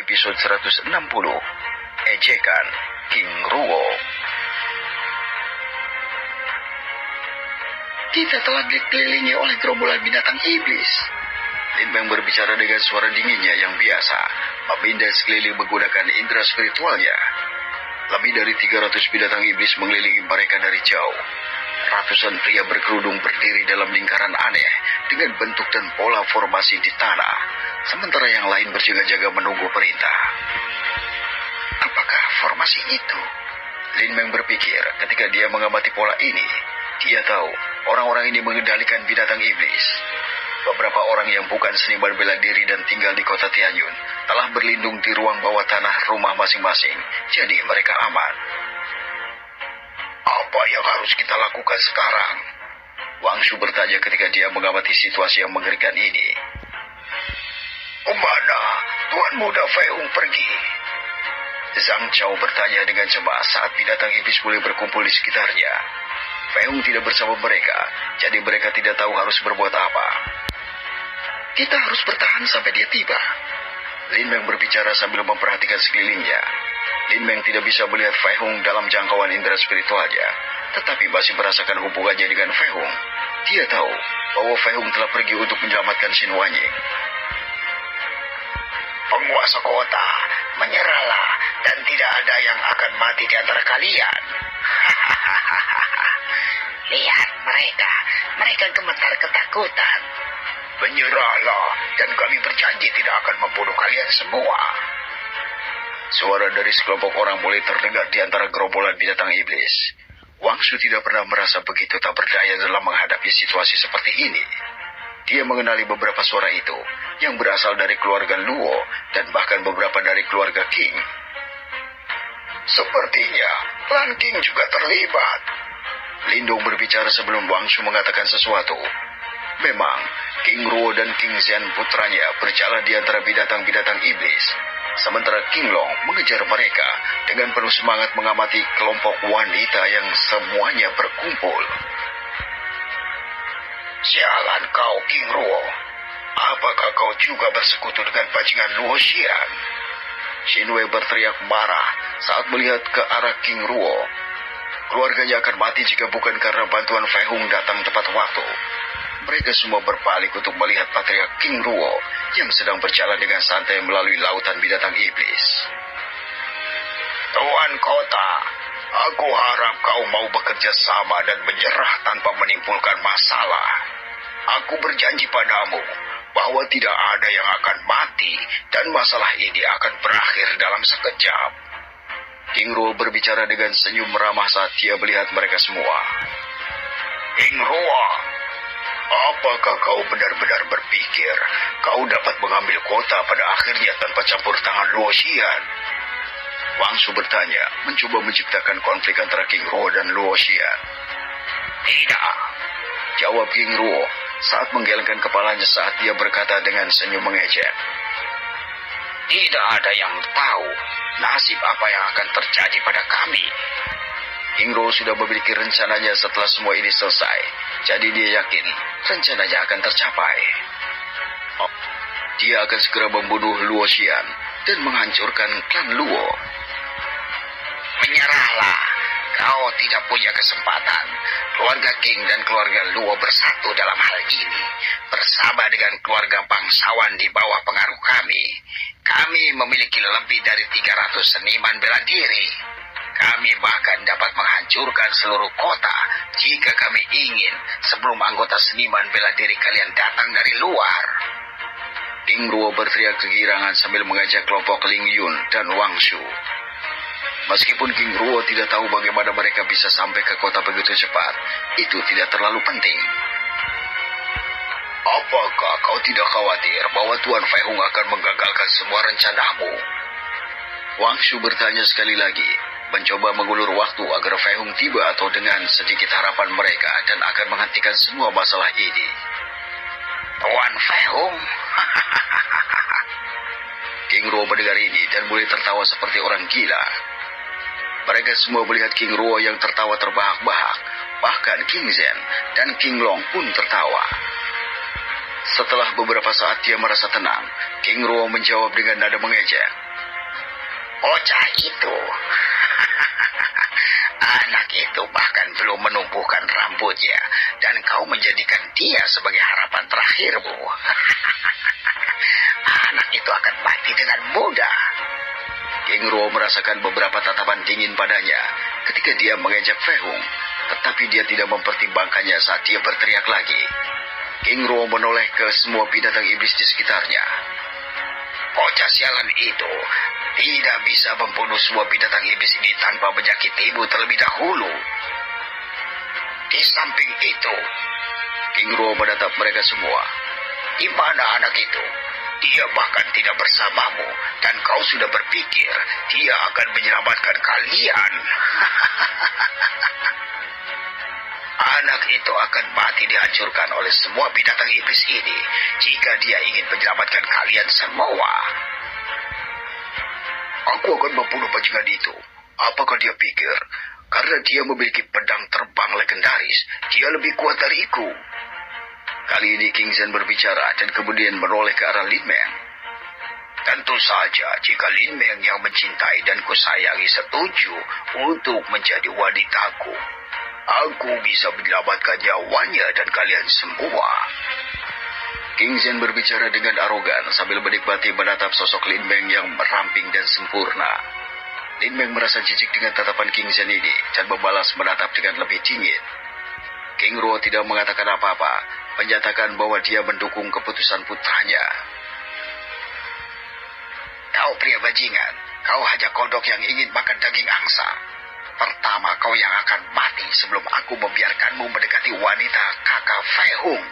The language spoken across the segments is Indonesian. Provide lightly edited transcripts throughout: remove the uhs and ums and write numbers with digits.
episode 160, Ejekan King Ruo. Kita telah dikelilingi oleh gerombolan binatang iblis. Lin Beng berbicara dengan suara dinginnya yang biasa, memindah sekeliling menggunakan indera spiritualnya. Lebih dari 300 binatang iblis mengelilingi mereka dari jauh. Ratusan pria berkerudung berdiri dalam lingkaran aneh dengan bentuk dan pola formasi di tanah, sementara yang lain berjaga-jaga menunggu perintah. Apakah formasi itu? Lin Beng berpikir ketika dia mengamati pola ini. Dia tahu orang-orang ini mengendalikan binatang iblis. Beberapa orang yang bukan seniman bela diri dan tinggal di kota Tianyun telah berlindung di ruang bawah tanah rumah masing-masing, jadi mereka aman. Apa yang harus kita lakukan sekarang? Wang Shu bertanya ketika dia mengamati situasi yang mengerikan ini. Kemana Tuan Muda Fei Hung pergi? Zhang Chao bertanya dengan cemas saat binatang iblis mulai berkumpul di sekitarnya. Fei Hung tidak bersama mereka, jadi mereka tidak tahu harus berbuat apa. Kita harus bertahan sampai dia tiba. Lin Beng berbicara sambil memperhatikan sekelilingnya. Lin Beng tidak bisa melihat Fei Hung dalam jangkauan indera spiritualnya, tetapi masih merasakan hubungannya dengan Fei Hung. Dia tahu bahwa Fei Hung telah pergi untuk menyelamatkan Xin Wanying. Penguasa kota, menyerahlah dan tidak ada yang akan mati di antara kalian. Lihat mereka gemetar ketakutan. Menyerahlah dan kami berjanji tidak akan membunuh kalian semua. Suara dari sekelompok orang mulai terdengar di antara gerombolan binatang iblis. Wang Shu tidak pernah merasa begitu tak berdaya dalam menghadapi situasi seperti ini. Dia mengenali beberapa suara itu, yang berasal dari keluarga Luo, dan bahkan beberapa dari keluarga King. Sepertinya, klan King juga terlibat. Lindong berbicara sebelum Wang Shu mengatakan sesuatu. Memang, King Ruo dan King Zhen putranya berjalan di antara binatang-binatang iblis. Sementara King Long mengejar mereka dengan penuh semangat mengamati kelompok wanita yang semuanya berkumpul. Sialan kau, King Ruo. Apakah kau juga bersekutu dengan bajingan Luo Xian? Xin Wei berteriak marah saat melihat ke arah King Ruo. Keluarganya akan mati jika bukan karena bantuan Fei Hung datang tepat waktu. Mereka semua berbalik untuk melihat patriark King Ruo yang sedang berjalan dengan santai melalui lautan binatang iblis. Tuan kota, aku harap kau mau bekerja sama dan menyerah tanpa menimbulkan masalah. Aku berjanji padamu bahwa tidak ada yang akan mati dan masalah ini akan berakhir dalam sekejap. King Ruo berbicara dengan senyum ramah saat dia melihat mereka semua. King Ruo, apakah kau benar-benar berpikir kau dapat mengambil kota pada akhirnya tanpa campur tangan Luo Xian? Wang Shu bertanya, mencoba menciptakan konflik antara King Ruo dan Luo Xian. Tidak, jawab King Ruo saat menggelengkan kepalanya saat dia berkata dengan senyum mengejek. Tidak ada yang tahu nasib apa yang akan terjadi pada kami. King Ruo sudah memiliki rencananya setelah semua ini selesai, jadi dia yakin rencananya akan tercapai. Dia akan segera membunuh Luo Xian dan menghancurkan klan Luo. Menyerahlah, kau tidak punya kesempatan. Keluarga King dan keluarga Luo bersatu dalam hal ini, bersama dengan keluarga bangsawan di bawah pengaruh kami. Kami memiliki lebih dari 300 seniman bela diri. Kami bahkan dapat menghancurkan seluruh kota jika kami ingin sebelum anggota seniman bela diri kalian datang dari luar. King Ruo berteriak kegirangan sambil mengajak kelompok Ling Yun dan Wang Shu. Meskipun King Ruo tidak tahu bagaimana mereka bisa sampai ke kota begitu cepat, itu tidak terlalu penting. Apakah kau tidak khawatir bahwa Tuan Fei Hung akan menggagalkan semua rencanamu? Wang Shu bertanya sekali lagi, mencoba mengulur waktu agar Fei Hung tiba atau dengan sedikit harapan mereka dan akan menghentikan semua masalah ini. Tuan Fei Hung? King Ruo mendengar ini dan mulai tertawa seperti orang gila. Mereka semua melihat King Ruo yang tertawa terbahak-bahak. Bahkan King Zhen dan King Long pun tertawa. Setelah beberapa saat dia merasa tenang, King Ruo menjawab dengan nada mengejek. Bocah itu. Anak itu bahkan belum menumbuhkan rambutnya, dan kau menjadikan dia sebagai harapan terakhirmu. Anak itu akan mati dengan mudah. King Ruo merasakan beberapa tatapan dingin padanya ketika dia mengejek Fei Hung, tetapi dia tidak mempertimbangkannya saat dia berteriak lagi. King Ruo menoleh ke semua binatang iblis di sekitarnya. Bocah sialan itu tidak bisa membunuh semua binatang iblis ini tanpa menyakitimu terlebih dahulu. Di samping itu, King Ruo menatap mereka semua. Di mana anak itu? Dia bahkan tidak bersamamu, dan kau sudah berpikir dia akan menyelamatkan kalian. Anak itu akan mati dihancurkan oleh semua binatang iblis ini jika dia ingin menyelamatkan kalian semua. Aku akan membunuh bajingan itu. Apakah dia pikir karena dia memiliki pedang terbang legendaris, dia lebih kuat dariku? Kali ini King Zhen berbicara dan kemudian menoleh ke arah Lin Meng. Tentu saja jika Lin Meng yang mencintai dan kusayangi setuju untuk menjadi wanitaku, aku bisa menyelamatkan nyawanya dan kalian semua. King Zhen berbicara dengan arogan sambil menikmati menatap sosok Lin Meng yang meramping dan sempurna. Lin Meng merasa jijik dengan tatapan King Zhen ini dan membalas menatap dengan lebih dingin. King Ruo tidak mengatakan apa-apa, menyatakan bahwa dia mendukung keputusan putranya. Kau pria bajingan, kau hanya kodok yang ingin makan daging angsa. Pertama kau yang akan mati sebelum aku membiarkanmu mendekati wanita kakak Fei Hung.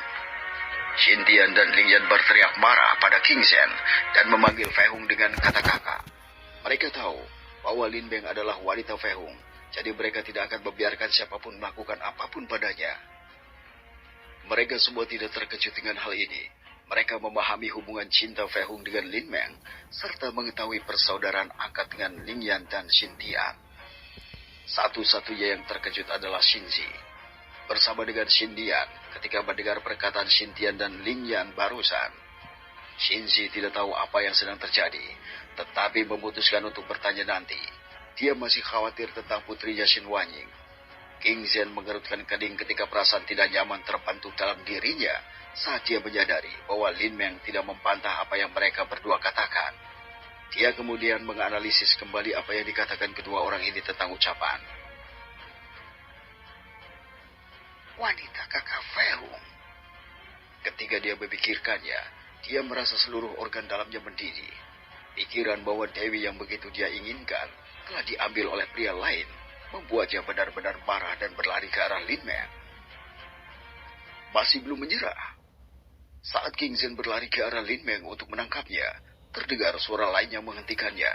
Xin Tian dan Ling Yan berteriak marah pada King Zhen dan memanggil Fei Hung dengan kata kakak. Mereka tahu bahwa Lin Meng adalah wanita Fei Hung, jadi mereka tidak akan membiarkan siapapun melakukan apapun padanya. Mereka semua tidak terkejut dengan hal ini. Mereka memahami hubungan cinta Fei Hung dengan Lin Meng, serta mengetahui persaudaraan angkat dengan Ling Yan dan Xin Tian. Satu-satunya yang terkejut adalah Xinzi. Bersama dengan Xin Tian, ketika mendengar perkataan Xin Tian dan Ling Yan barusan, Xinzi tidak tahu apa yang sedang terjadi, tetapi memutuskan untuk bertanya nanti. Dia masih khawatir tentang putrinya Xin Wanying. King Zhen mengerutkan kening ketika perasaan tidak nyaman terbentuk dalam dirinya saat dia menyadari bahwa Lin Meng tidak membantah apa yang mereka berdua katakan. Dia kemudian menganalisis kembali apa yang dikatakan kedua orang ini tentang ucapan. Wanita kakak Fei Hung. Ketika dia memikirkannya, dia merasa seluruh organ dalamnya mendidih. Pikiran bahwa Dewi yang begitu dia inginkan telah diambil oleh pria lain membuatnya benar-benar marah dan berlari ke arah Lin Meng. Masih belum menyerah. Saat King Zhen berlari ke arah Lin Meng untuk menangkapnya, terdengar suara lain yang menghentikannya.